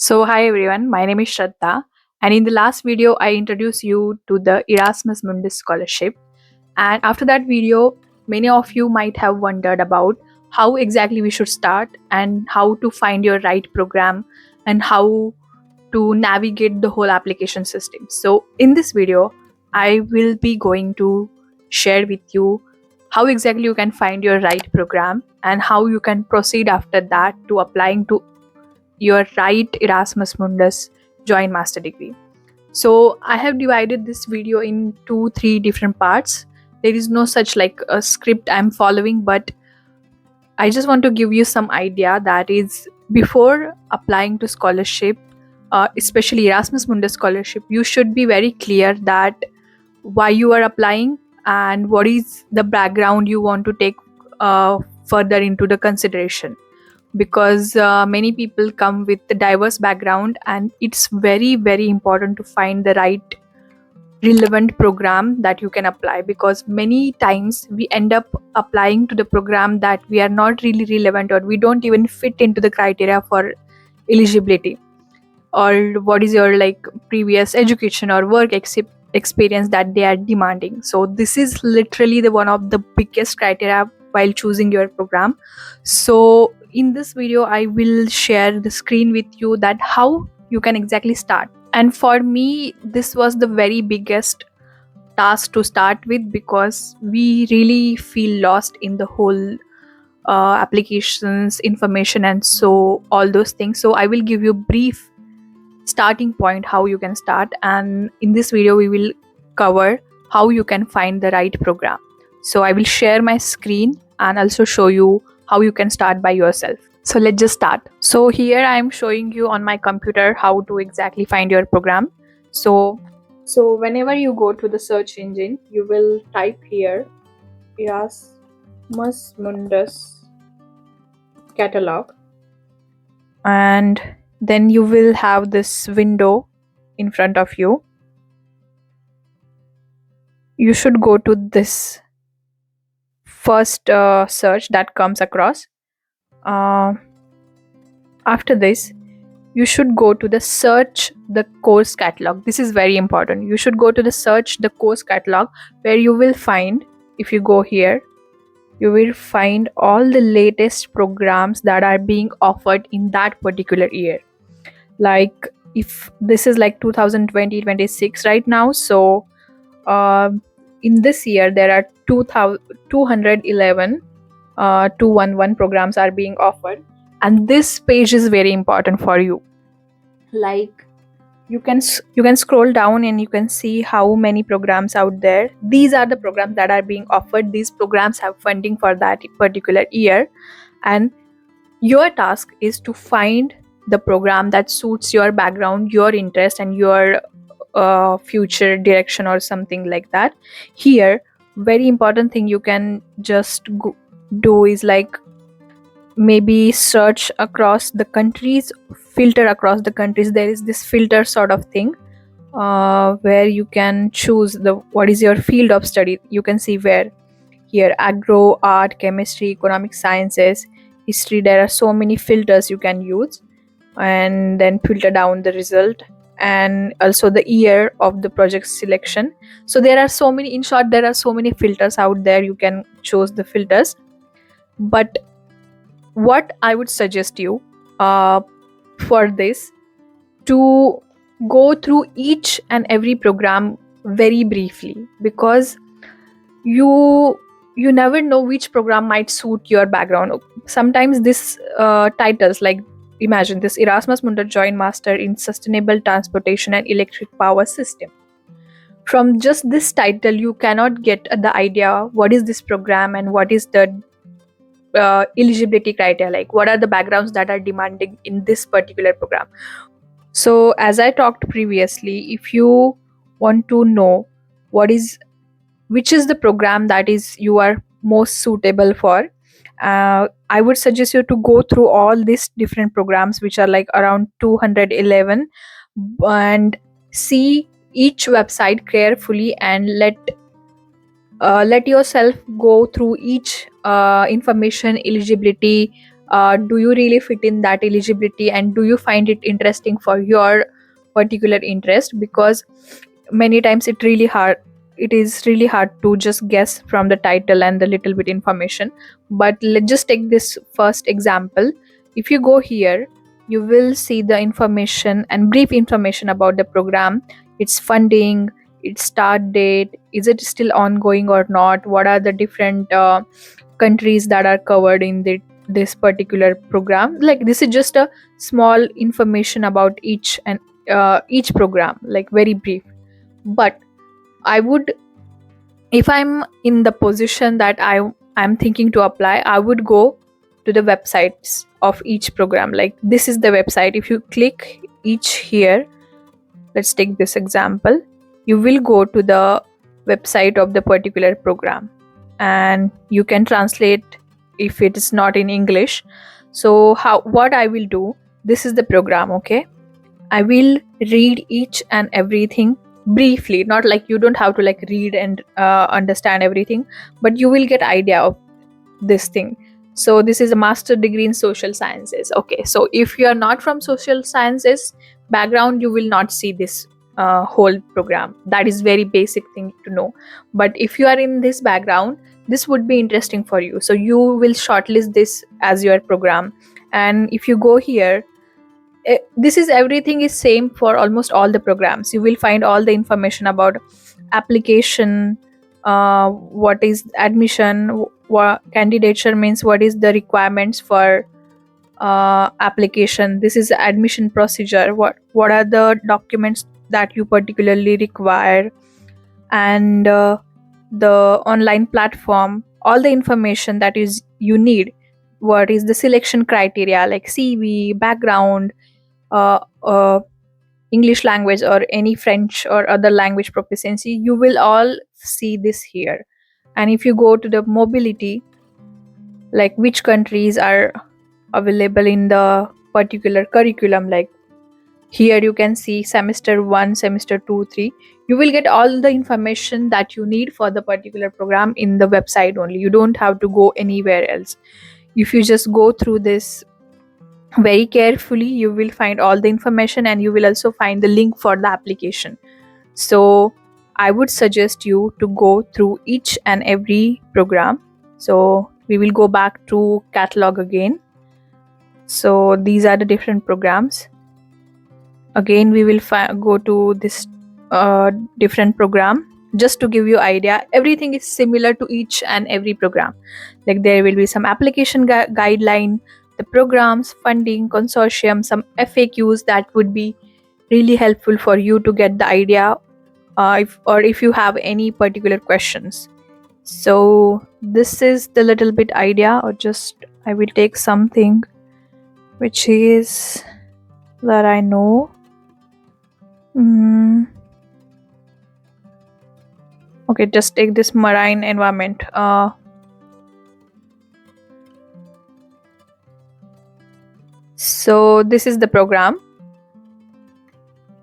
Hi everyone, my name is Shraddha, and in the last video, I introduced you to the Erasmus Mundus Scholarship. And after that video, many of you might have wondered about how exactly we should start and how to find your right program and how to navigate the whole application system. So, in this video, I will be going to share with you how exactly you can find your right program and how you can proceed after that to applying to your right Erasmus Mundus joint master degree. So I have divided this video in 3 different parts. There is no such like a script I'm following, but I just want to give you some idea that is before applying to scholarship, especially Erasmus Mundus scholarship, you should be very clear that why you are applying and what is the background you want to take further into the consideration, because many people come with a diverse background and it's very important to find the right relevant program that you can apply, because many times we end up applying to the program that we are not really relevant or we don't even fit into the criteria for eligibility, or what is your like previous education or work experience that they are demanding. So this is literally the one of the biggest criteria while choosing your program. So in this video I will share the screen with you that how you can exactly start. And for me this was the very biggest task to start with, because we really feel lost in the whole applications information and so all those things. So I will give you brief starting point how you can start, and in this video we will cover how you can find the right program. So I will share my screen and also show you how you can start by yourself. So let's just start. So here I am showing you on my computer how to exactly find your program. So whenever you go to the search engine, you will type here Erasmus Mundus catalog, and then you will have this window in front of you. You should go to this first search that comes across. After this, you should go to the search the course catalog. This is very important. You should go to the search the course catalog, where you will find, if you go here, you will find all the latest programs that are being offered in that particular year. Like if this is like 2020-26 right now, so in this year there are 211 211 programs are being offered, and this page is very important for you. Like you can scroll down and you can see how many programs out there. These are the programs that are being offered. These programs have funding for that particular year, and your task is to find the program that suits your background, your interest, and your future direction or something like that. Here, very important thing you can just do is like maybe search across the countries, filter across the countries. There is this filter sort of thing where you can choose the what is your field of study. You can see where here agro, art, chemistry, economic sciences, history. There are so many filters you can use, and then filter down the result and also the year of the project selection. So there are so many, in short, there are so many filters out there. You can choose the filters, but what I would suggest you for this, to go through each and every program very briefly, because you never know which program might suit your background. Sometimes this titles like, imagine this Erasmus Mundus Joint Master in Sustainable Transportation and Electric Power System. From just this title you cannot get the idea what is this program and what is the eligibility criteria, like what are the backgrounds that are demanding in this particular program. So as I talked previously, if you want to know which is the program that is you are most suitable for, I would suggest you to go through all these different programs, which are like around 211, and see each website carefully and let yourself go through each information, eligibility, do you really fit in that eligibility, and do you find it interesting for your particular interest? Because many times it is really hard to just guess from the title and the little bit information. But let's just take this first example. If you go here, you will see the information and brief information about the program, its funding, its start date, is it still ongoing or not, what are the different countries that are covered in this particular program. Like, this is just a small information about each program, like very brief. But I would, if I'm in the position that I'm thinking to apply, I would go to the websites of each program. Like, this is the website. If you click each here, let's take this example, you will go to the website of the particular program, and you can translate if it is not in English. So what I will do, this is the program, okay? I will read each and everything briefly, not like you don't have to like read and understand everything, but you will get idea of this thing. So this is a master degree in social sciences. Okay, so if you are not from social sciences background, you will not see this whole program. That is very basic thing to know. But if you are in this background, this would be interesting for you, so you will shortlist this as your program. And if you go here, this is everything is same for almost all the programs. You will find all the information about application, what is admission, what candidature means, what is the requirements for application, this is admission procedure, what are the documents that you particularly require, and the online platform, all the information that is you need, what is the selection criteria like CV, background, uh, uh, English language or any French or other language proficiency, you will all see this here. And if you go to the mobility, like which countries are available in the particular curriculum, like here you can see semester 1, semester 2, 3. You will get all the information that you need for the particular program in the website only. You don't have to go anywhere else. If you just go through this very carefully, you will find all the information, and you will also find the link for the application. So I would suggest you to go through each and every program. So we will go back to catalog again. So these are the different programs. Again, we will go to this different program. Just to give you idea, everything is similar to each and every program. Like, there will be some application guideline, the programs, funding, consortium, some FAQs that would be really helpful for you to get the idea, if you have any particular questions. So this is the little bit idea, or just I will take something which is that I know. Okay, just take this marine environment. So this is the program.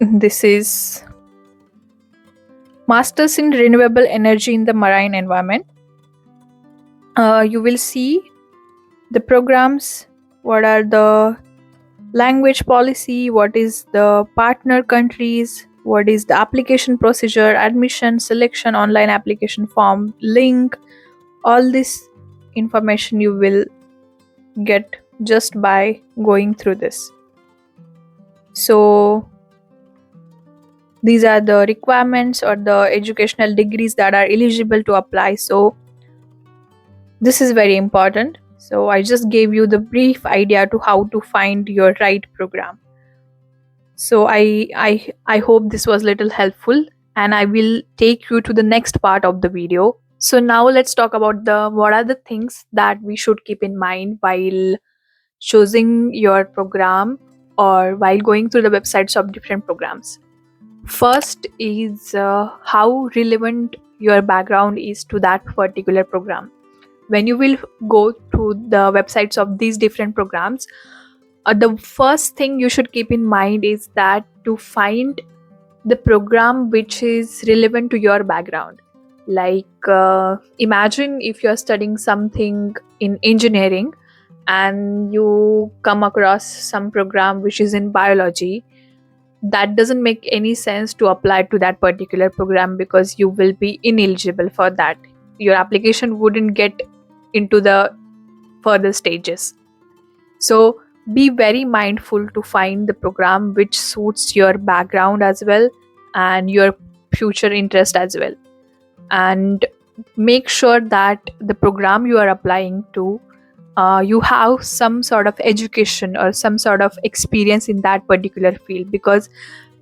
This is Masters in Renewable Energy in the Marine Environment. You will see the programs, what are the language policy, what is the partner countries, what is the application procedure, admission, selection, online application form, link. All this information you will get just by going through this. So these are the requirements or the educational degrees that are eligible to apply. So this is very important. So I just gave you the brief idea to how to find your right program. So I hope this was little helpful, and I will take you to the next part of the video. So now let's talk about what are the things that we should keep in mind while choosing your program or while going through the websites of different programs. First is how relevant your background is to that particular program. When you will go to the websites of these different programs, the first thing you should keep in mind is that to find the program which is relevant to your background. Like, imagine if you're studying something in engineering and you come across some program which is in biology, that doesn't make any sense to apply to that particular program because you will be ineligible for that. Your application wouldn't get into the further stages. So be very mindful to find the program which suits your background as well and your future interest as well. And make sure that the program you are applying to, you have some sort of education or some sort of experience in that particular field, because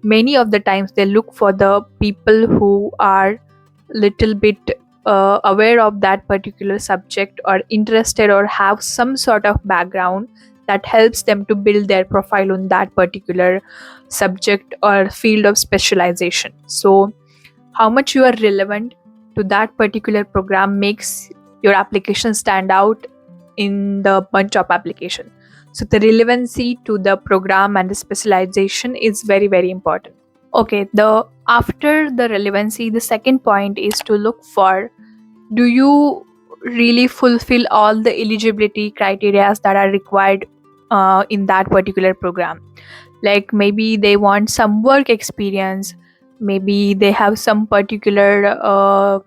many of the times they look for the people who are little bit aware of that particular subject or interested or have some sort of background that helps them to build their profile on that particular subject or field of specialization. So how much you are relevant to that particular program makes your application stand out in the bunch of application. So the relevancy to the program and the specialization is very, very important. Okay, the after the relevancy, the second point is to look for, do you really fulfill all the eligibility criteria that are required in that particular program? Like maybe they want some work experience, maybe they have some particular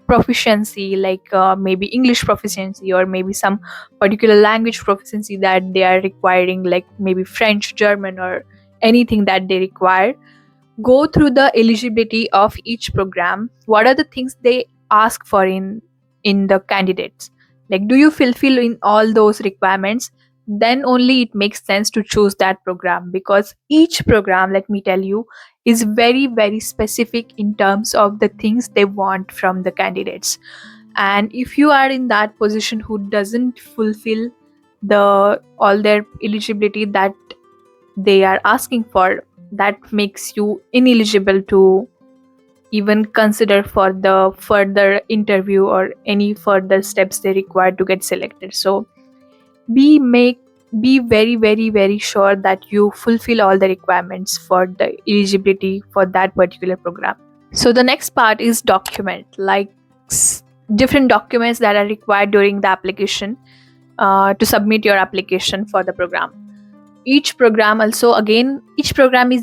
proficiency, like maybe English proficiency, or maybe some particular language proficiency that they are requiring, like maybe French, German, or anything that they require. Go through the eligibility of each program. What are the things they ask for in the candidates? Like, do you fulfill in all those requirements? Then only it makes sense to choose that program, because each program, let me tell you, is very, very specific in terms of the things they want from the candidates. And if you are in that position who doesn't fulfill the all their eligibility that they are asking for, that makes you ineligible to even consider for the further interview or any further steps they require to get selected. So be very, very, very sure that you fulfill all the requirements for the eligibility for that particular program. So the next part is document, like different documents that are required during the application to submit your application for the program. Each program is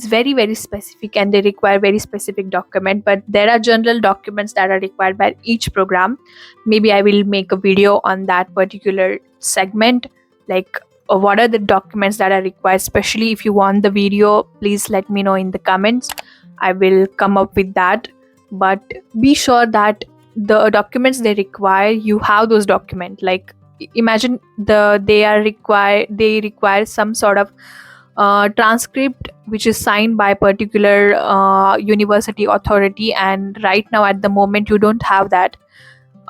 very, very specific and they require very specific document, but there are general documents that are required by each program. Maybe I will make a video on that particular segment, like what are the documents that are required. Especially if you want the video, please let me know in the comments. I will come up with that. But be sure that the documents they require, you have those documents. Like imagine they require some sort of transcript which is signed by a particular university authority, and right now at the moment you don't have that,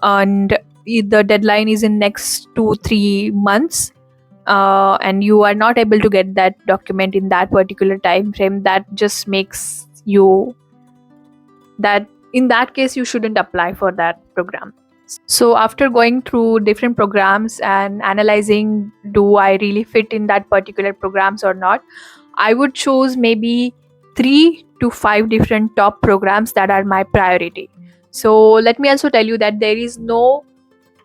and the deadline is in next 2-3 months, and you are not able to get that document in that particular time frame. That just makes you that in that case you shouldn't apply for that program. So after going through different programs and analyzing, do I really fit in that particular programs or not, I would choose maybe 3 to 5 different top programs that are my priority. So let me also tell you that there is no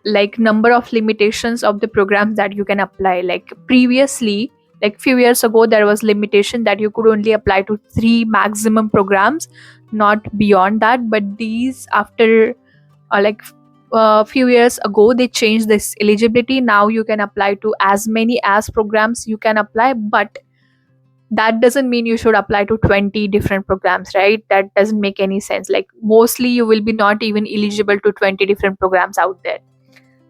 like number of limitations of the programs that you can apply. Like previously, like few years ago, there was limitation that you could only apply to 3 maximum programs, not beyond that. But these after like a few years ago they changed this eligibility. Now you can apply to as many as programs you can apply, but that doesn't mean you should apply to 20 different programs, right? That doesn't make any sense. Like mostly you will be not even eligible to 20 different programs out there.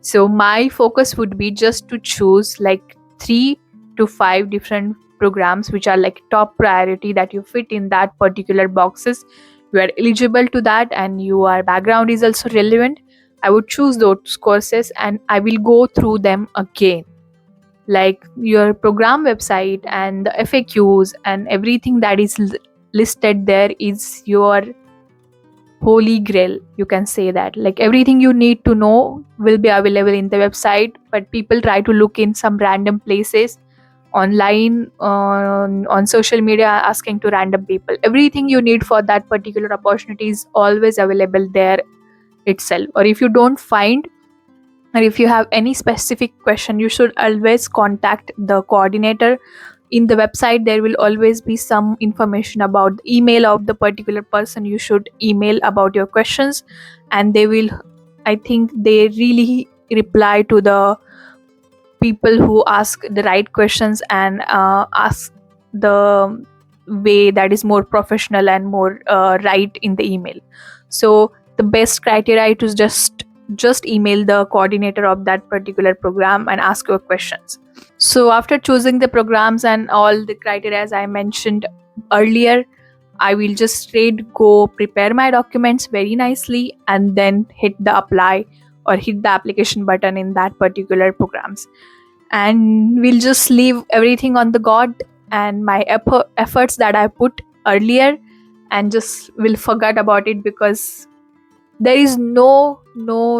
So my focus would be just to choose like 3 to 5 different programs which are like top priority, that you fit in that particular boxes, you are eligible to that, and your background is also relevant. I would choose those courses and I will go through them again. Like your program website and the FAQs and everything that is listed there is your holy grail, you can say that. Like everything you need to know will be available in the website, but people try to look in some random places online, on social media, asking to random people. Everything you need for that particular opportunity is always available there itself. Or if you don't find, And if you have any specific question, you should always contact the coordinator. In the website there will always be some information about the email of the particular person you should email about your questions, and they will, I think they really reply to the people who ask the right questions and ask the way that is more professional and more right in the email. So the best criteria is to just email the coordinator of that particular program and ask your questions. So after choosing the programs and all the criteria as I mentioned earlier, I will just straight go prepare my documents very nicely and then hit the apply or hit the application button in that particular programs, and we'll just leave everything on the god and my efforts that I put earlier, and just will forget about it, because there is no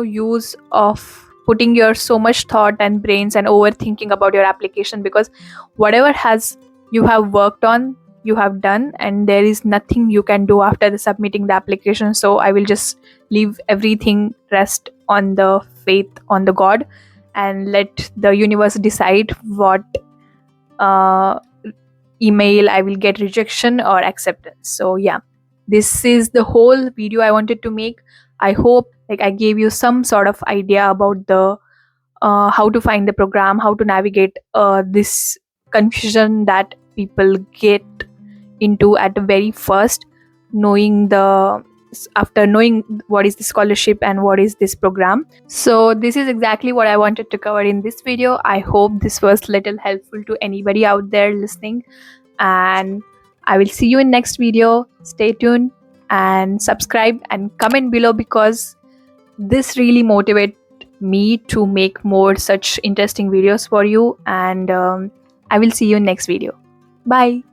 use of putting your so much thought and brains and overthinking about your application, because whatever has you have worked on you have done, and there is nothing you can do after the submitting the application. So I will just leave everything rest on the faith on the god and let the universe decide what uh, email I will get rejection or acceptance. So yeah, this is the whole video I wanted to make. I hope like I gave you some sort of idea about the how to find the program, how to navigate this confusion that people get into at the very first, knowing the after knowing what is the scholarship and what is this program. So this is exactly what I wanted to cover in this video. I hope this was little helpful to anybody out there listening, and I will see you in next video. Stay tuned and subscribe and comment below, because this really motivates me to make more such interesting videos for you. And I will see you in next video. Bye.